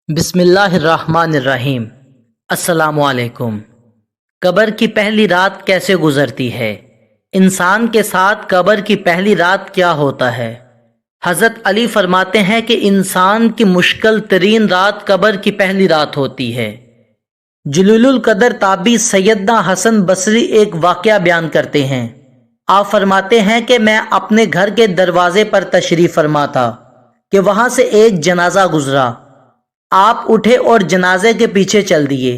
بسم اللہ الرحمن الرحیم۔ السلام علیکم۔ قبر کی پہلی رات کیسے گزرتی ہے؟ انسان کے ساتھ قبر کی پہلی رات کیا ہوتا ہے؟ حضرت علی فرماتے ہیں کہ انسان کی مشکل ترین رات قبر کی پہلی رات ہوتی ہے۔ جلیل القدر تابعی سیدنا حسن بصری ایک واقعہ بیان کرتے ہیں۔ آپ فرماتے ہیں کہ میں اپنے گھر کے دروازے پر تشریف فرما تھا کہ وہاں سے ایک جنازہ گزرا۔ آپ اٹھے اور جنازے کے پیچھے چل دیے۔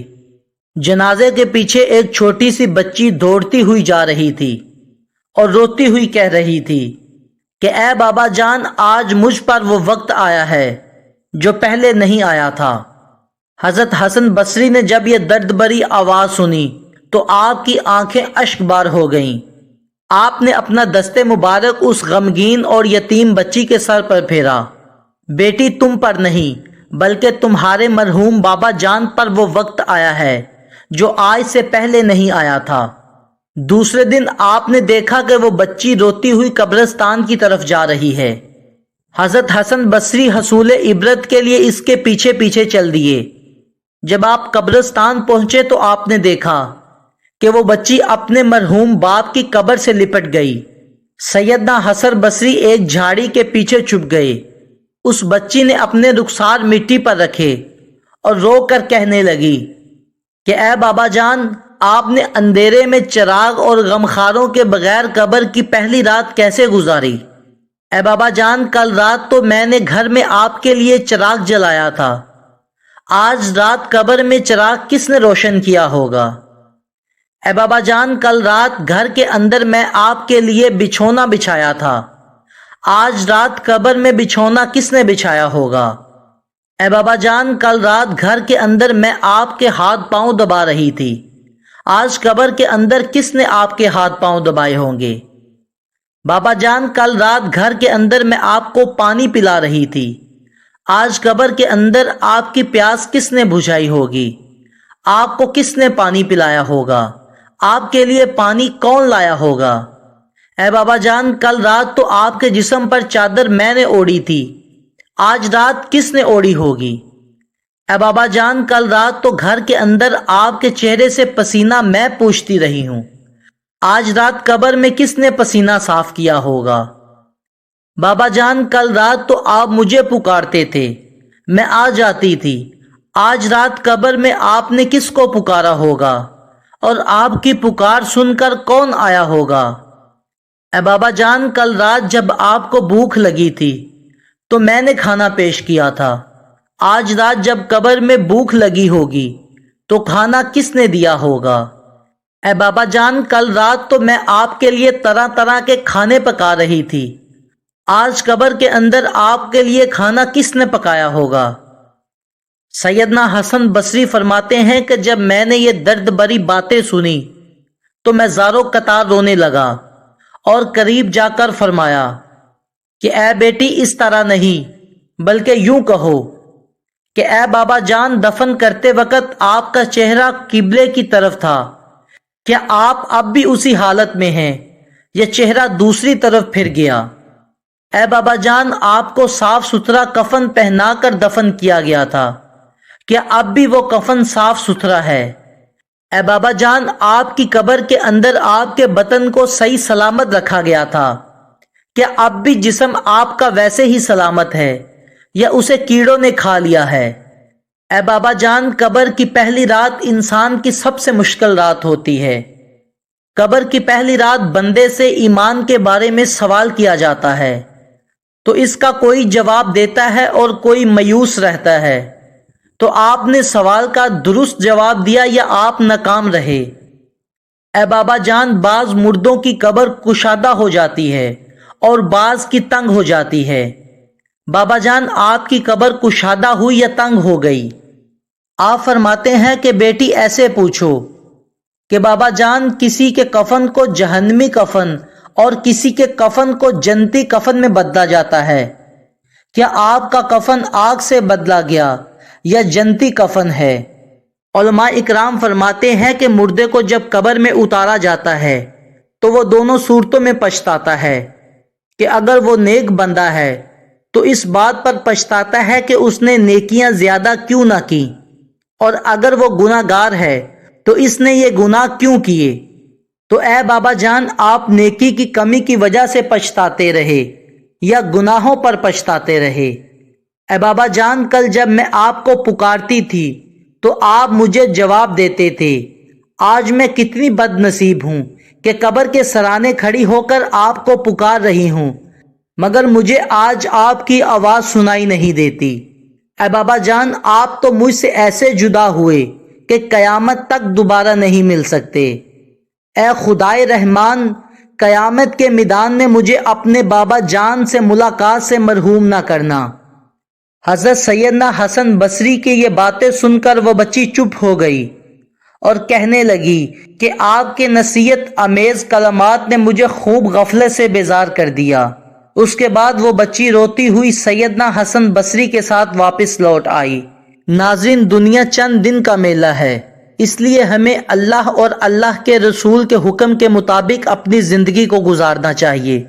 جنازے کے پیچھے ایک چھوٹی سی بچی دوڑتی ہوئی جا رہی تھی اور روتی ہوئی کہہ رہی تھی کہ اے بابا جان، آج مجھ پر وہ وقت آیا ہے جو پہلے نہیں آیا تھا۔ حضرت حسن بصری نے جب یہ درد بری آواز سنی تو آپ کی آنکھیں اشک بار ہو گئیں۔ آپ نے اپنا دست مبارک اس غمگین اور یتیم بچی کے سر پر پھیرا۔ بیٹی، تم پر نہیں بلکہ تمہارے مرحوم بابا جان پر وہ وقت آیا ہے جو آج سے پہلے نہیں آیا تھا۔ دوسرے دن آپ نے دیکھا کہ وہ بچی روتی ہوئی قبرستان کی طرف جا رہی ہے۔ حضرت حسن بصری حصول عبرت کے لیے اس کے پیچھے پیچھے چل دیے۔ جب آپ قبرستان پہنچے تو آپ نے دیکھا کہ وہ بچی اپنے مرحوم باپ کی قبر سے لپٹ گئی۔ سیدنا حسن بصری ایک جھاڑی کے پیچھے چھپ گئے۔ اس بچی نے اپنے رخسار مٹی پر رکھے اور رو کر کہنے لگی کہ اے بابا جان، آپ نے اندھیرے میں چراغ اور غمخاروں کے بغیر قبر کی پہلی رات کیسے گزاری؟ اے بابا جان، کل رات تو میں نے گھر میں آپ کے لیے چراغ جلایا تھا، آج رات قبر میں چراغ کس نے روشن کیا ہوگا؟ اے بابا جان، کل رات گھر کے اندر میں آپ کے لیے بچھونا بچھایا تھا، آج رات قبر میں بچھونا کس نے بچھایا ہوگا؟ اے بابا جان، کل رات گھر کے اندر میں آپ کے ہاتھ پاؤں دبا رہی تھی، آج قبر کے اندر کس نے آپ کے ہاتھ پاؤں دبائے ہوں گے؟ بابا جان، کل رات گھر کے اندر میں آپ کو پانی پلا رہی تھی، آج قبر کے اندر آپ کی پیاس کس نے بجھائی ہوگی؟ آپ کو کس نے پانی پلایا ہوگا؟ آپ کے لیے پانی کون لایا ہوگا؟ اے بابا جان، کل رات تو آپ کے جسم پر چادر میں نے اوڑھی تھی، آج رات کس نے اوڑھی ہوگی؟ اے بابا جان، کل رات تو گھر کے اندر آپ کے چہرے سے پسینہ میں پوچھتی رہی ہوں، آج رات قبر میں کس نے پسینہ صاف کیا ہوگا؟ بابا جان، کل رات تو آپ مجھے پکارتے تھے، میں آ جاتی تھی، آج رات قبر میں آپ نے کس کو پکارا ہوگا اور آپ کی پکار سن کر کون آیا ہوگا؟ اے بابا جان، کل رات جب آپ کو بھوک لگی تھی تو میں نے کھانا پیش کیا تھا، آج رات جب قبر میں بھوک لگی ہوگی تو کھانا کس نے دیا ہوگا؟ اے بابا جان، کل رات تو میں آپ کے لیے طرح طرح کے کھانے پکا رہی تھی، آج قبر کے اندر آپ کے لیے کھانا کس نے پکایا ہوگا؟ سیدنا حسن بصری فرماتے ہیں کہ جب میں نے یہ درد بری باتیں سنی تو میں زاروں قطار رونے لگا اور قریب جا کر فرمایا کہ اے بیٹی، اس طرح نہیں بلکہ یوں کہو کہ اے بابا جان، دفن کرتے وقت آپ کا چہرہ قبلے کی طرف تھا، کیا آپ اب بھی اسی حالت میں ہیں یا چہرہ دوسری طرف پھر گیا؟ اے بابا جان، آپ کو صاف ستھرا کفن پہنا کر دفن کیا گیا تھا، کیا اب بھی وہ کفن صاف ستھرا ہے؟ اے بابا جان، آپ کی قبر کے اندر آپ کے بدن کو صحیح سلامت رکھا گیا تھا، کیا اب بھی جسم آپ کا ویسے ہی سلامت ہے یا اسے کیڑوں نے کھا لیا ہے؟ اے بابا جان، قبر کی پہلی رات انسان کی سب سے مشکل رات ہوتی ہے۔ قبر کی پہلی رات بندے سے ایمان کے بارے میں سوال کیا جاتا ہے تو اس کا کوئی جواب دیتا ہے اور کوئی مایوس رہتا ہے، تو آپ نے سوال کا درست جواب دیا یا آپ ناکام رہے؟ اے بابا جان، بعض مردوں کی قبر کشادہ ہو جاتی ہے اور بعض کی تنگ ہو جاتی ہے، بابا جان آپ کی قبر کشادہ ہوئی یا تنگ ہو گئی؟ آپ فرماتے ہیں کہ بیٹی ایسے پوچھو کہ بابا جان، کسی کے کفن کو جہنمی کفن اور کسی کے کفن کو جنتی کفن میں بدلا جاتا ہے، کیا آپ کا کفن آگ سے بدلا گیا یا جنتی کفن ہے؟ علماء اکرام فرماتے ہیں کہ مردے کو جب قبر میں اتارا جاتا ہے تو وہ دونوں صورتوں میں پچھتاتا ہے کہ اگر وہ نیک بندہ ہے تو اس بات پر پچھتاتا ہے کہ اس نے نیکیاں زیادہ کیوں نہ کی، اور اگر وہ گناہ گار ہے تو اس نے یہ گناہ کیوں کیے۔ تو اے بابا جان، آپ نیکی کی کمی کی وجہ سے پچھتاتے رہے یا گناہوں پر پچھتاتے رہے؟ اے بابا جان، کل جب میں آپ کو پکارتی تھی تو آپ مجھے جواب دیتے تھے۔ آج میں کتنی بد نصیب ہوں کہ قبر کے سرانے کھڑی ہو کر آپ کو پکار رہی ہوں، مگر مجھے آج آپ کی آواز سنائی نہیں دیتی۔ اے بابا جان، آپ تو مجھ سے ایسے جدا ہوئے کہ قیامت تک دوبارہ نہیں مل سکتے۔ اے خدائے رحمان، قیامت کے میدان میں مجھے اپنے بابا جان سے ملاقات سے محروم نہ کرنا۔ حضرت سیدنا حسن بصری کی یہ باتیں سن کر وہ بچی چپ ہو گئی اور کہنے لگی کہ آپ کے نصیحت آمیز کلمات نے مجھے خوب غفلت سے بیزار کر دیا۔ اس کے بعد وہ بچی روتی ہوئی سیدنا حسن بصری کے ساتھ واپس لوٹ آئی۔ ناظرین، دنیا چند دن کا میلہ ہے، اس لیے ہمیں اللہ اور اللہ کے رسول کے حکم کے مطابق اپنی زندگی کو گزارنا چاہیے۔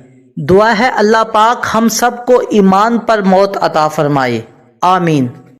دعا ہے اللہ پاک ہم سب کو ایمان پر موت عطا فرمائے، آمین۔